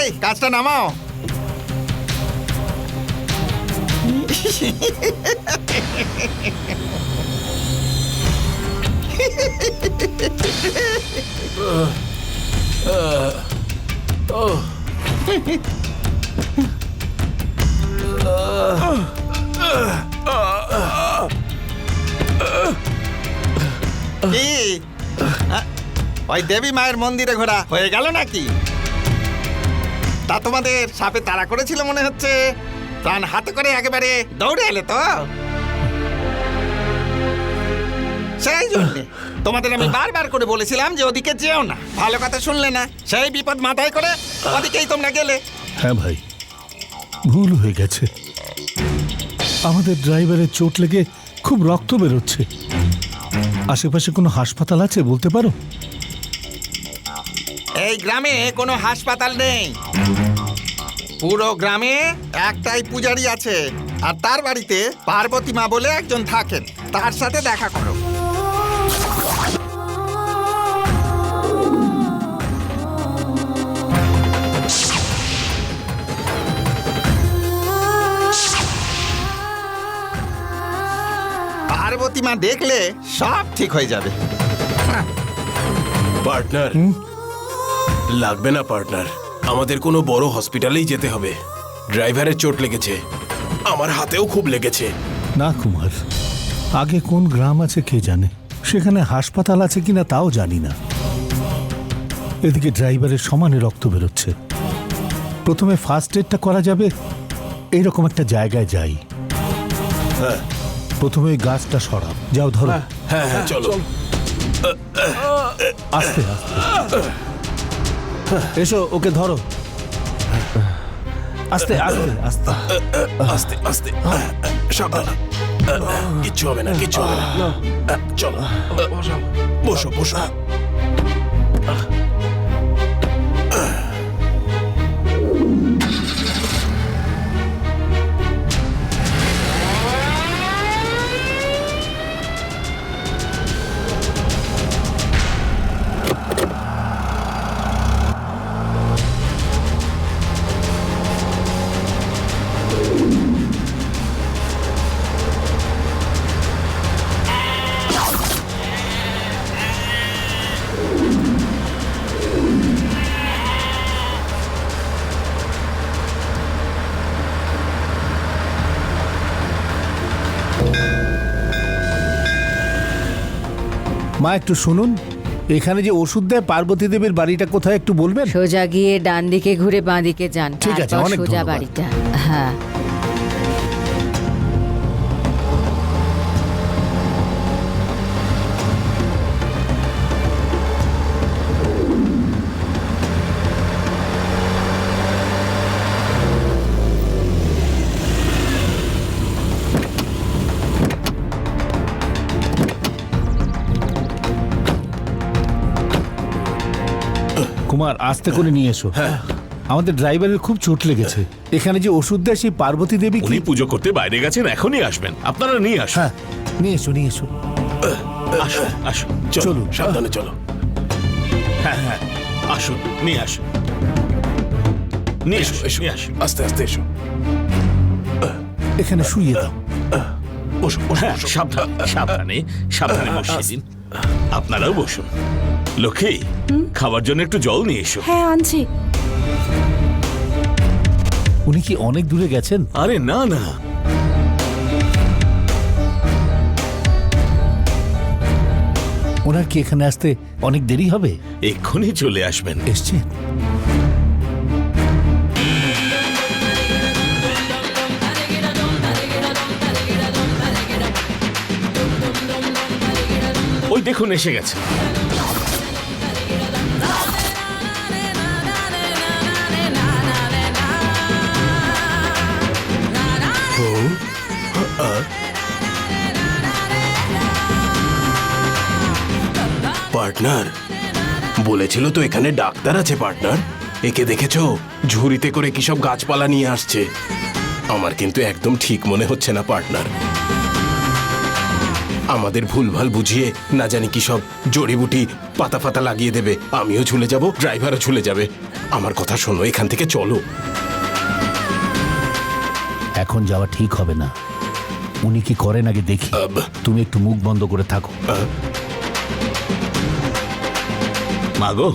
এই কাজটা নামাও। কি ওই দেবী মায়ের মন্দিরে ঘোরা হয়ে গেল নাকি? তা তোমাদের সাপে তাড়া করেছিল মনে হচ্ছে, প্রাণ হাতে করে একেবারে দৌড়ে এলে তো। সেই জন্য তোমাদের আমি বারবার করে বলেছিলাম যে ওদিকে যেও না, ভালো কথা শুনলে না, সেই বিপদ মাথায় করে ওদিকেই তোমরা গেলে। হ্যাঁ ভাই, ভুল হয়ে গেছে। আমাদের ড্রাইভারের চোট লেগে খুব রক্ত বেরোচ্ছে। আশেপাশে কোনো হাসপাতাল আছে বলতে পারো? এই গ্রামে কোনো হাসপাতাল নেই। পুরো গ্রামে একটাই পূজারি আছে, আর তার বাড়িতে পার্বতী মা বলে একজন থাকেন, তার সাথে দেখা করো। পার্বতী মা দেখলে সব ঠিক হয়ে যাবে। পার্টনার, লাগবে না পার্টনার, আমাদের কোনো বড় হসপিটালেই যেতে হবে। ড্রাইভারের চোট লেগেছে, আমার হাতেও খুব লেগেছে। না কুমার, আগে কোন গ্রাম আছে কে জানে, সেখানে হাসপাতাল আছে কিনা তাও জানি না। এদিকে ড্রাইভারের সমানে রক্ত বেরোচ্ছে। প্রথমে ফার্স্ট এডটা করা যাবে এইরকম একটা জায়গায় যাই। হ্যাঁ, প্রথমে ওই গাছটা সরাব। যাও ধরো। হ্যাঁ হ্যাঁ চলো। আস্তে আস্তে এসো, ওকে ধরো। আস্তে আস্তে আস্তে আস্তে আস্তে, সাবধানে। কিচ্ছু হবে না, কিচ্ছু হবে না। চলো, বসো বসো। মা একটু শুনুন, এখানে যে ওষুধ দেয় পার্বতী দেবীর বাড়িটা কোথায় একটু বলবেন? সোজা গিয়ে ডান দিকে ঘুরে বাঁ দিকে যান। ঠিক আছে, তারপর অনেক সোজা ধন্যবাদ। বাড়িটা। হ্যাঁ, কুমার, আস্তে করে নিয়ে এসো। আমাদের ড্রাইভারের খুব চোট লেগেছে। এখানে যে ওষুধ দেয় সেই পার্বতী দেবী উনি পুজো করতে বাইরে গেছেন, এখনই আসবেন। আপনারা নিয়ে আসুন। হ্যাঁ, নিয়ে এসো নিয়ে এসো। আসুন আসুন, চলো, চলুন। সাবধানে চলো। হ্যাঁ হ্যাঁ, আসুন, নিয়ে আসুন, নিয়ে এসো আসুন, এসো, নিয়ে আসুন। আস্তে আস্তে এসো। এখানে শুইয়ে দাও। বসো বসো হ্যাঁ, বসো। সাবধানে সাবধানে সাবধানে বসিয়ে দিন। আপনারাও বসুন। লক্ষ্মী, খাবার জন্য একটু জল নিয়ে এসো। হ্যাঁ আনছি। উনি কি অনেক দূরে গেছেন? আরে না না, ওনার কি এখানে আসতে অনেক দেরি হবে? এক্ষুনি চলে আসবেন। এসছে? ওই দেখুন এসে গেছে। পার্টনার, বলেছিল তো এখানে ডাক্তার আছে। পার্টনার, একে দেখেছো? ঝুড়িতে করে কি সব গাছপালা নিয়ে আসছে। আমার কিন্তু একদম ঠিক মনে হচ্ছে না পার্টনার। আমাদের ভুলভাল বুঝিয়ে না জানি কি সব জড়িবুটি পাতা পাতা লাগিয়ে দেবে। আমিও ঝুলে যাব, ড্রাইভারও ঝুলে যাবে। আমার কথা শোনো, এখান থেকে চলো। এখন যাওয়া ঠিক হবে না। উনি কি করেন আগে দেখি। তুমি একটু মুখ বন্ধ করে থাকো। মাগো,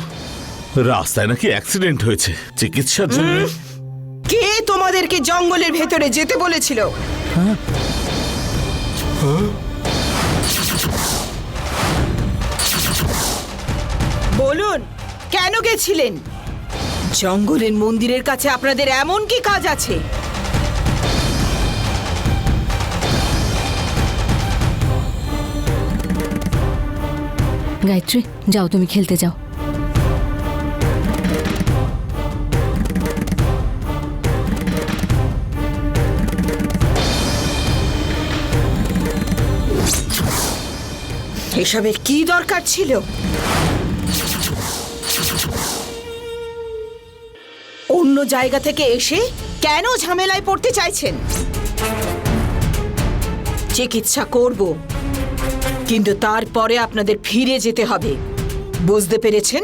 রাস্তায় নাকি অ্যাক্সিডেন্ট হয়েছে, চিকিৎসার জন্য। কে তোমাদেরকে জঙ্গলের ভেতরে যেতে বলেছিল? বলুন, কেন গেছিলেন? জঙ্গলের মন্দিরের কাছে আপনাদের এমন কি কাজ আছে? গায়ত্রী, যাও, তুমি খেলতে যাও। এসবের কি দরকার ছিল? অন্য জায়গা থেকে এসে কেন ঝামেলায় পড়তে চাইছেন? চিকিৎসা করব, কিন্তু তারপরে আপনাদের ফিরে যেতে হবে। বুঝতে পেরেছেন?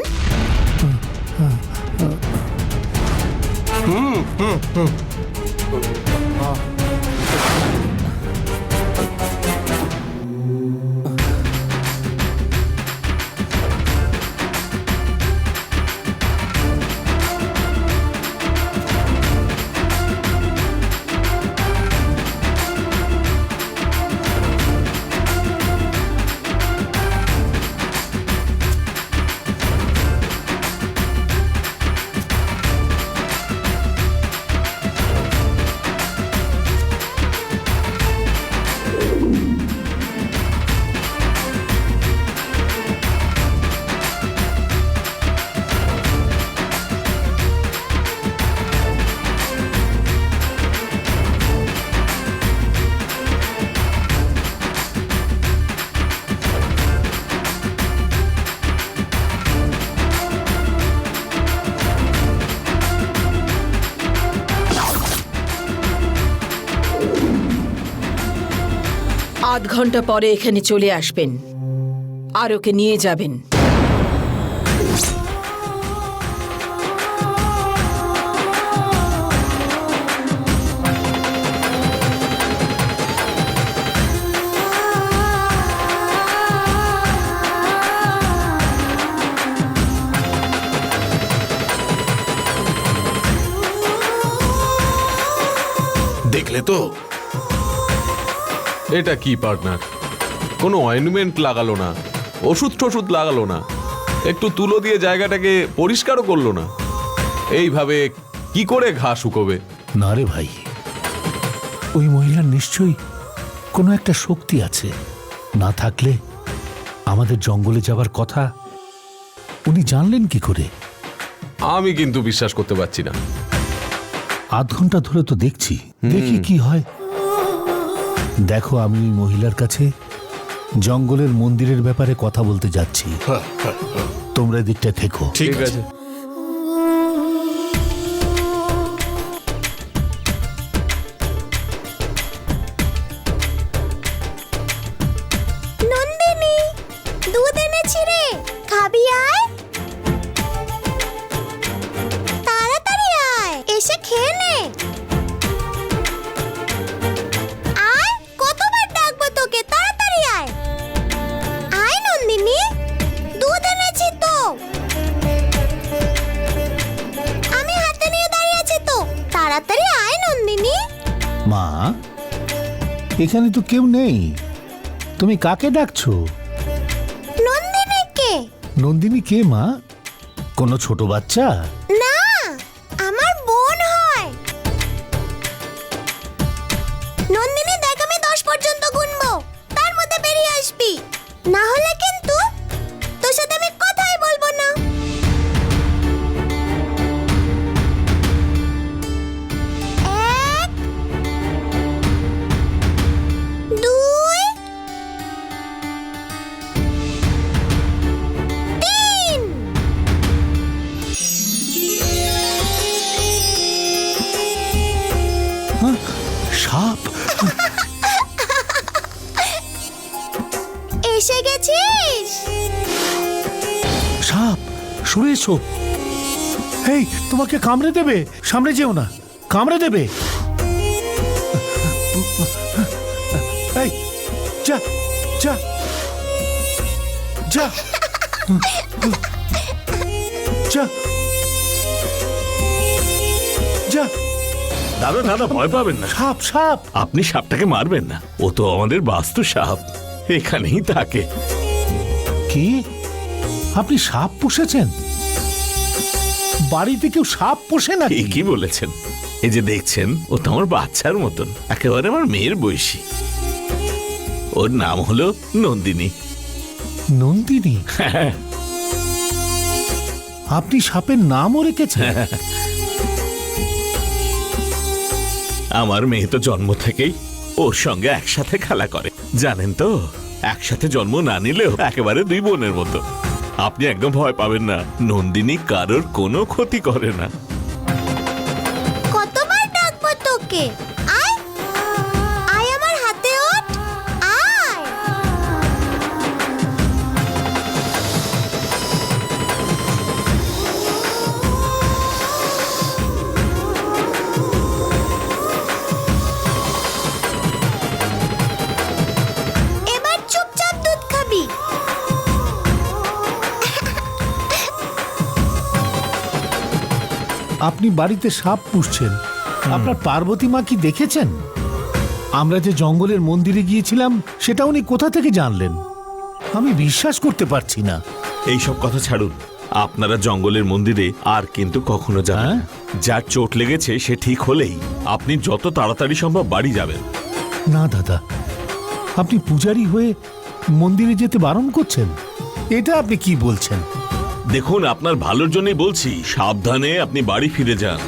আধ ঘন্টা পরে এখানে চলে আসবেন আর ওকে নিয়ে যাবেন। দেখলে তো? এটা কি পার্টনার? কোনো অয়েনমেন্ট লাগালো না, ওষুধ টষুধ লাগালো না, একটু তুলো দিয়ে জায়গাটাকে পরিষ্কারও করলো না। এইভাবে কি করে ঘা শুকোবে? না রে ভাই, ওই মহিলার নিশ্চয়ই কোনো একটা শক্তি আছে। না থাকলে আমাদের জঙ্গলে যাবার কথা উনি জানলেন কি করে? আমি কিন্তু বিশ্বাস করতে পারছি না। আধ ঘন্টা ধরে তো দেখছি, দেখি কি হয়। দেখো, আমি ওই মহিলার কাছে জঙ্গলের মন্দিরের ব্যাপারে কথা বলতে যাচ্ছি। তোমরা দিকটা থেকো। ঠিক আছে। নন্দিনী, দুধ এনেছি রে, খাবি? আয়, তাড়াতাড়ি আয়, এসে খেয়ে নে। আয়, কতবার ডাকবো তোকে, তাড়াতাড়ি আয়। আয় নন্দিনী, দুধ এনেছি তো, আমি হাতে নিয়ে দাঁড়িয়ে আছি তো, তাড়াতাড়ি আয় নন্দিনী। মা, এখানে তো কেউ নেই, তুমি কাকে ডাকছো? নন্দিনীকে। নন্দিনী কে মা? কোনো ছোট বাচ্চা? না, আমার বোন হয়। নন্দিনী, দেখ, আমি 10 পর্যন্ত গুনবো, তার মধ্যে বেরিয়ে আসবি, না হলে কিন্তু তোর সাথে আমি কথাই বলবো না। 1, 2, 3। সরে এসো। এই, তোমাকে কামড়ে দেবে, সামনে যেও না, কামড়ে দেবে। এই, যা যা যা যা যা। দাদা দাদা ভয় পাবেন না, সাপ সাপ। আপনি সাপটাকে মারবেন না, ও তো আমাদের বাস্তু সাপ, এখানেই থাকে। কি, আপনি সাপ পুষেছেন? বাড়িতে কেউ সাপ পোষে না? কি বলেছেন? এই যে দেখছেন, ও তো আমার বাচ্চার মতন, একেবারে আমার মেয়ের বয়সী। ওর নাম হলো নন্দিনী। নন্দিনী? আপনি সাপের নামও রেখেছেন? আমার মেয়ে তো জন্ম থেকেই ওর সঙ্গে একসাথে খেলা করে, জানেন তো, একসাথে জন্ম না নিলেও একেবারে দুই বোনের মতো। আপনি একদম ভয় পাবেন না, নন্দিনী কারোর কোনো ক্ষতি করে না। কতবার ডাকবো তোকে? আয় আয়, আমার হাতে ওঠ, আয়। এবার চুপচাপ দুধ খাবি। আপনি বাড়িতে সাপ পুষছেন, আপনার পার্বতী মা কি দেখেছেন? আমরা যে জঙ্গলের মন্দিরে গিয়েছিলাম সেটা উনি কোথা থেকে জানলেন? আমি বিশ্বাস করতে পারছি না। এইসব কথা ছাড়ুন, আপনারা জঙ্গলের মন্দিরে আর কিন্তু কখনো যাবেন না। যার চোট লেগেছে সে ঠিক হলেই আপনি যত তাড়াতাড়ি সম্ভব বাড়ি যাবেন। না দাদা, আপনি পূজারি হয়ে মন্দিরে যেতে বারণ করছেন? এটা আপনি কি বলছেন? দেখুন, আপনার ভালোর জন্যই বলছি, সাবধানে আপনি বাড়ি ফিরে যান।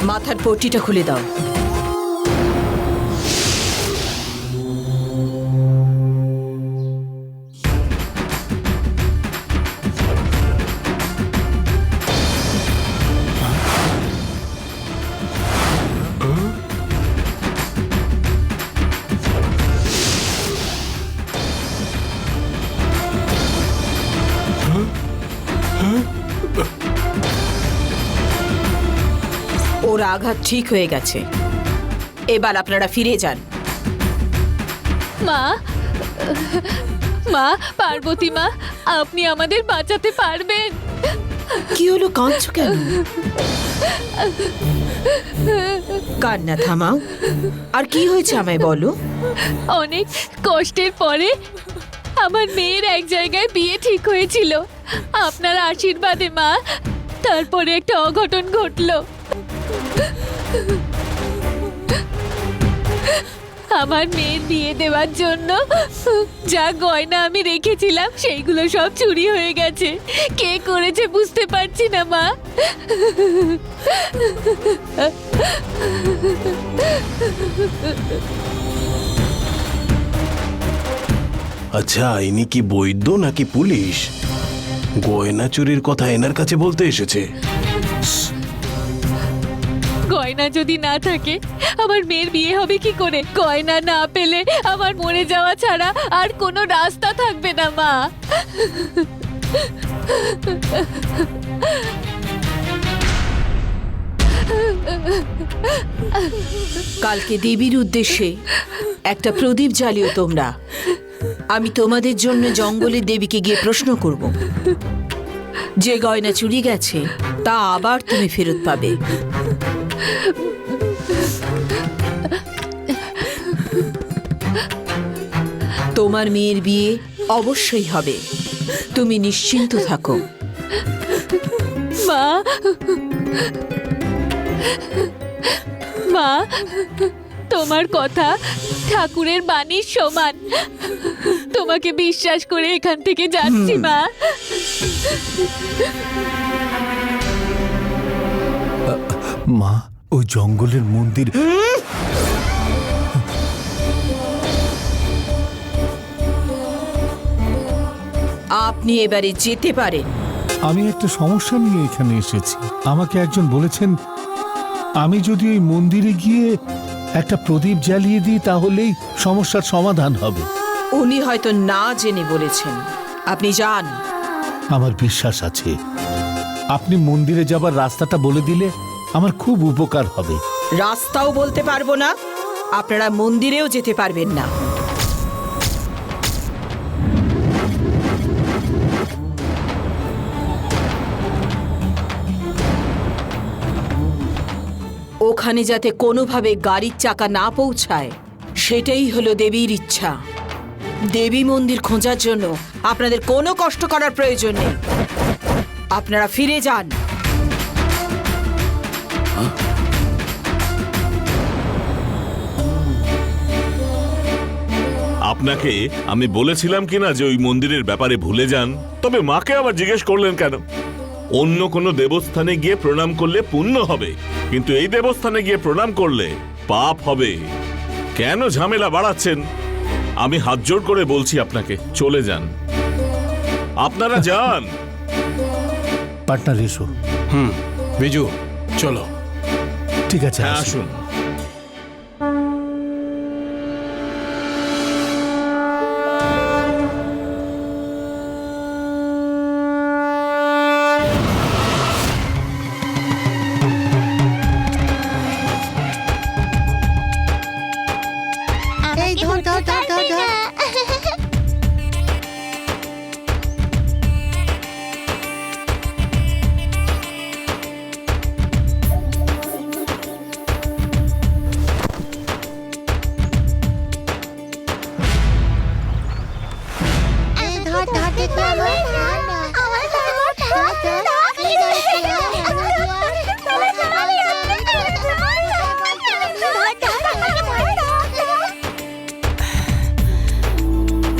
মাথার পট্টিটা খুলে দাও। ওর আঘাত ঠিক হয়ে গেছে, এবার আপনারা ফিরে যান। মা, মা, পার্বতী মা, আপনি আমাদের বাঁচাতে পারবেন? কি হলো, কাঁদছো কেন? কান্না থামাও। আর কি হয়েছে আমায় বলো। অনেক কষ্টের পরে আমার মেয়ের এক জায়গায় বিয়ে ঠিক হয়েছিল, আপনার আশীর্বাদে মা। তারপরে একটা অঘটন ঘটলো। আমার মেয়ের বিয়ে দেওয়ার জন্য যা গয়না আমি রেখেছিলাম সেইগুলো সব চুরি হয়ে গেছে। কে করেছে বুঝতে পারছি না মা। আচ্ছা, ইনি কি বৈদ্য নাকি পুলিশ? গয়না চুরির কথা এনার কাছে বলতে এসেছে। গয়না যদি না থাকে আমার মেয়ের বিয়ে হবে কি করে? গয়না না পেলে আমার মরে যাওয়া ছাড়া আর কোনো রাস্তা থাকবে না মা। কালকে দেবীর উদ্দেশ্যে একটা প্রদীপ জ্বালিও তোমরা। আমি তোমাদের জন্য জঙ্গলের দেবীকে গিয়ে প্রশ্ন করব, যে গয়না চুরি গেছে তা আবার তুমি ফেরত পাবে। তোমার মেয়ের বিয়ে অবশ্যই হবে, তুমি নিশ্চিন্ত থাকো। মা, মা, তোমার কথা ঠাকুরের বাণীর সমান। তোমাকে বিশ্বাস করে এখান থেকে যাচ্ছি মা। মা, ওই জঙ্গলের মন্দির। আপনি এবারে যেতে পারেন। আমি একটা সমস্যা নিয়ে এখানে এসেছি। আমাকে একজন বলেছেন আমি যদি ওই মন্দিরে গিয়ে একটা প্রদীপ জ্বালিয়ে দিই তাহলেই সমস্যার সমাধান হবে। উনি হয়তো না জেনে বলেছেন। আপনি যান। আমার বিশ্বাস আছে আপনি মন্দিরে যাবার রাস্তাটা বলে দিলে আমার খুব উপকার হবে। রাস্তাও বলতে পারবো না, আপনারা মন্দিরেও যেতে পারবেন না। ওখানে যাতে কোনোভাবে গাড়ির চাকা না পৌঁছায় সেটাই হলো দেবীর ইচ্ছা। দেবী মন্দির খোঁজার জন্য আপনাদের কোনো কষ্ট করার প্রয়োজন নেই। আপনারা ফিরে যান। আপনাকে আমি বলেছিলাম কিনা যে ওই মন্দিরের ব্যাপারে ভুলে যান? তবে মাকে আবার জিজ্ঞেস করলেন কেন? অন্য কোনো দেবস্থানে গিয়ে প্রণাম করলে পুণ্য হবে, কিন্তু এই দেবস্থানে গিয়ে প্রণাম করলে পাপ হবে। কেন ঝামেলা বাড়াচ্ছেন? আমি হাত জোড় করে বলছি আপনাকে চলে যান। আপনারা যান। পার্টনার এসো। বিজু চলো। ঠিক আছে, হ্যাঁ, আসুন। আসুন। এই ধর ধর ধর ধর ধর। এই ধর ধর দেখো আমার আমার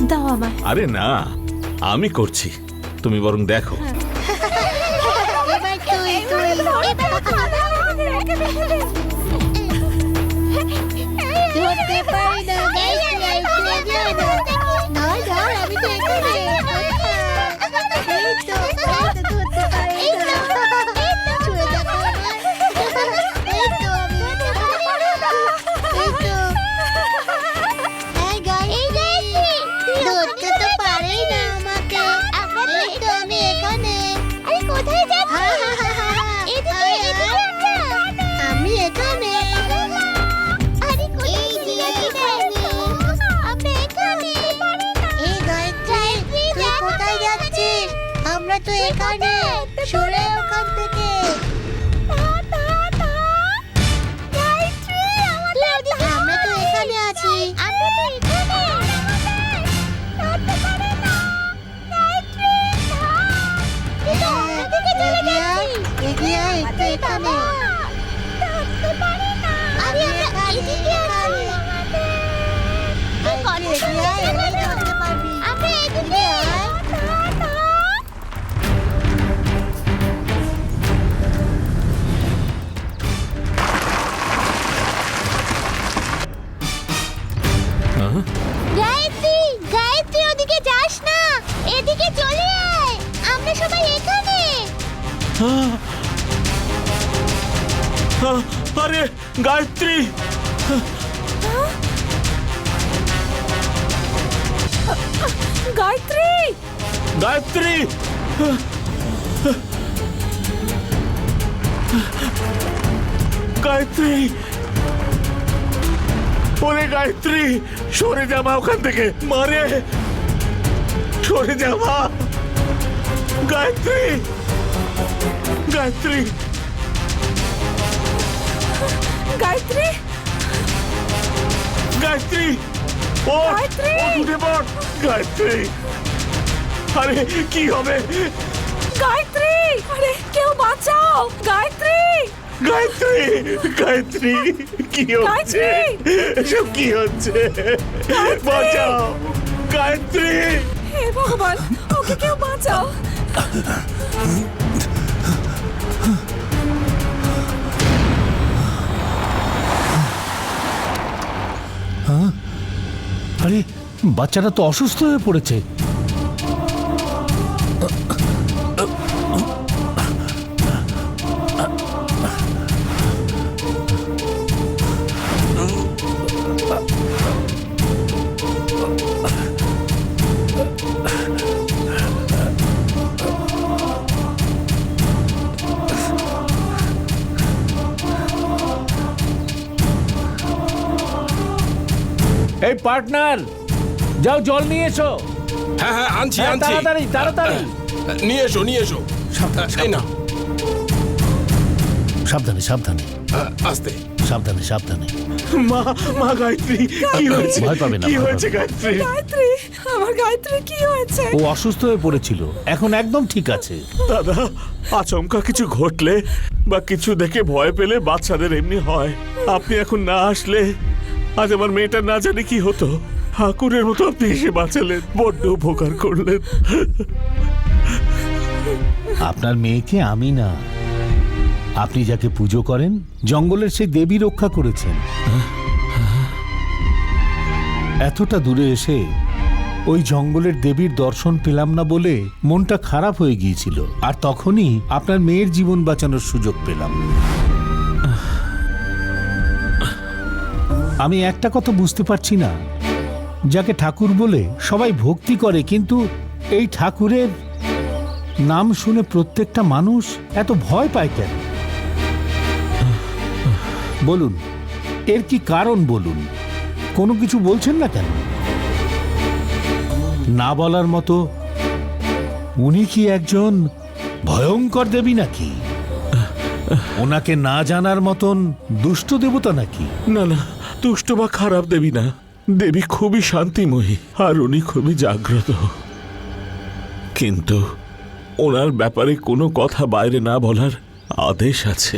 দাও আমার। আরে না, আমি করছি, তুমি বরং দেখো। এবার তুই তুই ধরতে পারি না। ধর ধর, আমি তো এখানে। এই তো ধরতে পারি না। ছুঁয়ে দেখো আমার। এই তো আমি। এই তো। এই গাইছি। ধরতে তো পারি না আমাকে। এই তো আমি এখানে। আরে কোথায় যাচ্ছিস? এদিকে এদিকে আমি এখানে। আরে কোথায় যাচ্ছিস? আমরা এখানে। এই গায়ত্রী, তুই কোথায় যাচ্ছিস? আমরা তো এখানে। সরে ওখান থেকে। আমরা তো এখানে আছি। আমরা তো এখানে। এগিয়ে আয়, একটু এখানে। আমি এখানে। এগিয়ে আয়, এগিয়ে ধরতে পারবি। এগিয়ে আয়। গায়ত্রী, গায়ত্রী, ওদিকে যাস না, এদিকে চলে আয়। আমরা সবাই এখানে। আরে গায়ত্রী, গায়ত্রী, গায়ত্রী, গায়ত্রী, ওরে গায়ত্রী, সরে যা মা ওখান থেকে। মারে, সরে যা মা। গায়ত্রী, গায়ত্রী, গায়ত্রী, গায়ত্রী, ও গায়ত্রী! উঠে পড়। গায়ত্রী, আরে কি হবে? গায়ত্রী, আরে কেউ বাঁচাও! গায়ত্রী, গায়ত্রী, গায়ত্রী, কি হচ্ছে? গায়ত্রী! এসব কি হচ্ছে? বাঁচাও, গায়ত্রী! হে ভগবান, ওকে কেউ বাঁচাও। আরে বাচ্চাটা তো অসুস্থ হয়ে পড়েছে। এই পার্টনার, যাও জল নিয়ে এসো। হ্যাঁ হ্যাঁ, আনছি হ্যাঁ, আনছি। তাড়াতাড়ি তাড়াতাড়ি। নিয়ে এসো নিয়ে এসো। এই না, সাবধানে সাবধানে আস্তে। সাবধানে সাবধানে। মা, মা গায়ত্রী, কি হয়েছে? ভয় পাবে না, কি ভয় হয়েছে পাবে না। গায়ত্রী? গায়ত্রী, আমার গায়ত্রী কি হয়েছে? ও অসুস্থ হয়ে পড়েছিল, এখন একদম ঠিক আছে। দাদা, আচমকা কিছু ঘটলে বা কিছু দেখে ভয় পেলে বাচ্চাদের এমনি হয়। আপনি এখন না আসলে আজ আমার মেয়েটা না জানি কি হতো। ঠাকুরের মতো আপনি এসে বাঁচালেন, বড্ড উপকার করলেন। আপনার মেয়েকে আমি না, আপনি যাকে পুজো করেন জঙ্গলের সেই দেবী রক্ষা করেছেন। এতটা দূরে এসে ওই জঙ্গলের দেবীর দর্শন পেলাম না বলে মনটা খারাপ হয়ে গিয়েছিল, আর তখনই আপনার মেয়ের জীবন বাঁচানোর সুযোগ পেলাম। আমি একটা কথা বুঝতে পারছি না, যাকে ঠাকুর বলে সবাই ভক্তি করে, কিন্তু এই ঠাকুরের নাম শুনে প্রত্যেকটা মানুষ এত ভয় পায় কেন? বলুন, এর কি কারণ বলুন? কোনো কিছু বলছেন না কেন? না বলার মতো উনি কি একজন ভয়ঙ্কর দেবী নাকি? ওনাকে না জানার মতন দুষ্ট দেবতা নাকি? না না, দুষ্ট বা খারাপ দেবী না। দেবী খুবই শান্তিময়ী আর উনি খুবই জাগ্রত। কিন্তু ওনার ব্যাপারে কোনো কথা বাইরে না বলার আদেশ আছে।